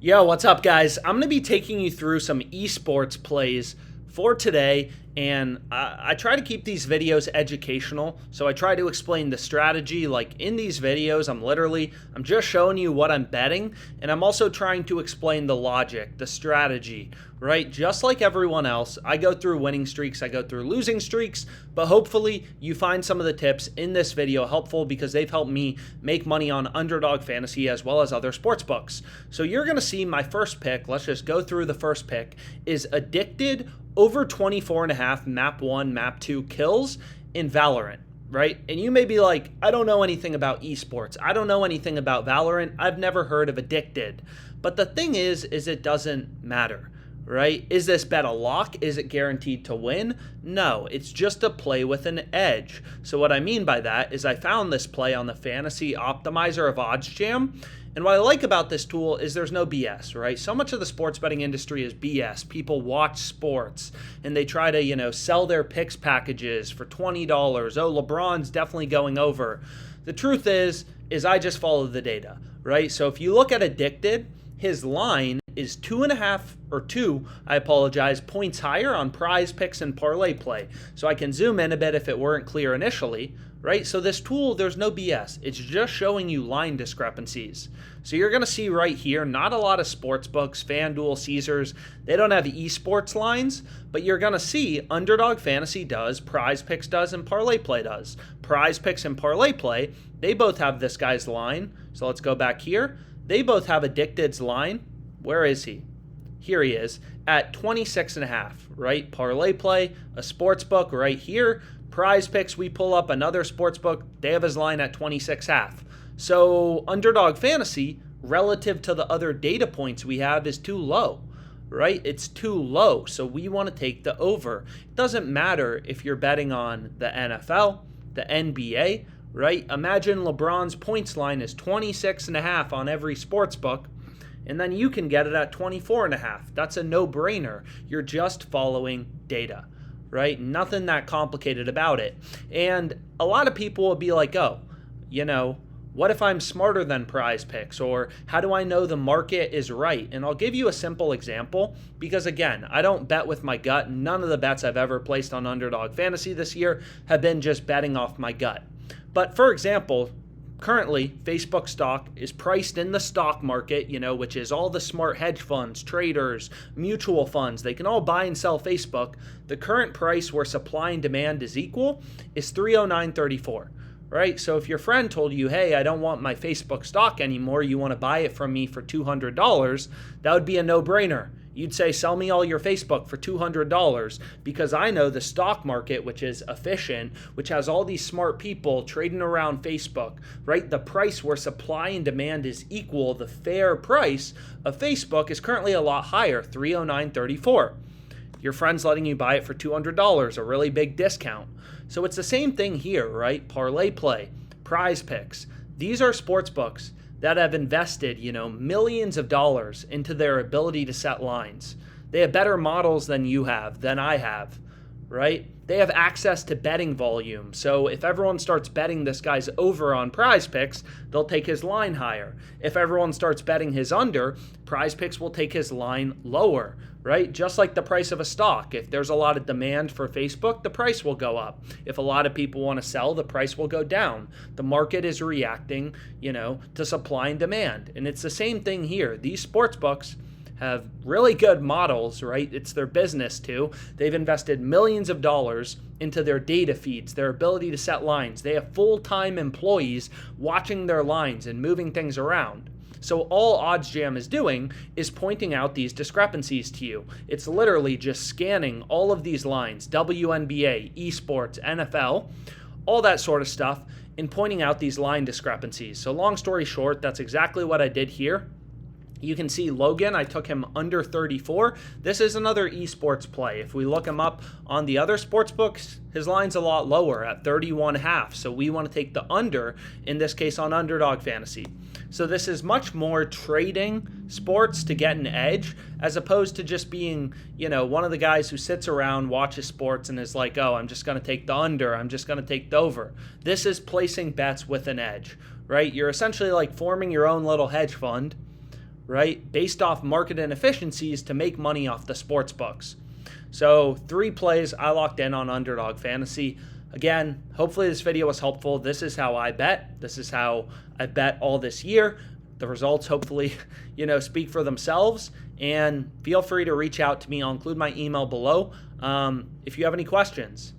Yo, what's up, guys? I'm going to be taking you through some esports plays for today, and I try to keep these videos educational. So I try to explain the strategy. Like in these videos, I'm just showing you what I'm betting, and I'm also trying to explain the logic, the strategy, right? Just like everyone else, I go through winning streaks, I go through losing streaks, but hopefully you find some of the tips in this video helpful because they've helped me make money on Underdog Fantasy as well as other sports books. So you're going to see my first pick. Let's just go through the first pick is Addicted over 24.5 map 1, map 2 kills in Valorant, right? And you may be like, I don't know anything about esports. I don't know anything about Valorant. I've never heard of Addicted. But the thing is it doesn't matter, right? Is this bet a lock? Is it guaranteed to win? No, it's just a play with an edge. So what I mean by that is I found this play on the Fantasy Optimizer of OddsJam. And what I like about this tool is there's no BS, right? So much of the sports betting industry is BS. People watch sports and they try to, sell their picks packages for $20. Oh, LeBron's definitely going over. The truth is I just follow the data, right? So if you look at Addicted, his line is 2.5 points higher on Prize Picks and Parlay Play. So I can zoom in a bit if it weren't clear initially, right? So this tool, there's no BS. It's just showing you line discrepancies. So you're going to see right here, not a lot of sports books, FanDuel, Caesars, they don't have esports lines, but you're going to see Underdog Fantasy does, Prize Picks does, and Parlay Play does. Prize Picks and Parlay Play, they both have this guy's line. So let's go back here. They both have Addicted's line. Where is he? Here he is at 26.5, right? Parlay Play, a sports book right here. Prize Picks, we pull up another sports book. They have his line at 26.5. So Underdog Fantasy, relative to the other data points we have, is too low, right? It's too low. So we want to take the over. It doesn't matter if you're betting on the NFL, the NBA, right? Imagine LeBron's points line is 26.5 on every sports book, and then you can get it at 24.5. That's a no-brainer. You're just following data, right? Nothing that complicated about it. And a lot of people will be like, oh, what if I'm smarter than Prize Picks? Or how do I know the market is right? And I'll give you a simple example because, again, I don't bet with my gut. None of the bets I've ever placed on Underdog Fantasy this year have been just betting off my gut. But for example, currently Facebook stock is priced in the stock market, which is all the smart hedge funds, traders, mutual funds. They can all buy and sell Facebook. The current price where supply and demand is equal is 309.34. Right? So if your friend told you, hey, I don't want my Facebook stock anymore, you want to buy it from me for $200, that would be a no-brainer. You'd say, sell me all your Facebook for $200 because I know the stock market, which is efficient, which has all these smart people trading around Facebook, right? The price where supply and demand is equal, the fair price of Facebook is currently a lot higher, 309.34. Your friend's letting you buy it for $200, a really big discount. So it's the same thing here, right? Parlay Play, Prize Picks. These are sports books that have invested, millions of dollars into their ability to set lines. They have better models than you have, than I have, right? They have access to betting volume. So if everyone starts betting this guy's over on Prize Picks, they'll take his line higher. If everyone starts betting his under, Prize Picks will take his line lower, right? Just like the price of a stock. If there's a lot of demand for Facebook, the price will go up. If a lot of people want to sell, the price will go down. The market is reacting, to supply and demand. And it's the same thing here. These sports books have really good models, right? It's their business too. They've invested millions of dollars into their data feeds, their ability to set lines. They have full-time employees watching their lines and moving things around. So all OddsJam is doing is pointing out these discrepancies to you. It's literally just scanning all of these lines, WNBA, esports, NFL, all that sort of stuff, and pointing out these line discrepancies. So long story short, that's exactly what I did here. You can see Logan, I took him under 34. This is another esports play. If we look him up on the other sports books, his line's a lot lower at 31.5. So we want to take the under, in this case on Underdog Fantasy. So this is much more trading sports to get an edge as opposed to just being, one of the guys who sits around, watches sports and is like, oh, I'm just going to take the under. I'm just going to take the over. This is placing bets with an edge, right? You're essentially like forming your own little hedge fund, right? Based off market inefficiencies to make money off the sports books. So 3 plays I locked in on Underdog Fantasy. Again, hopefully this video was helpful. This is how I bet. This is how I bet all this year. The results hopefully, speak for themselves. And feel free to reach out to me. I'll include my email below if you have any questions.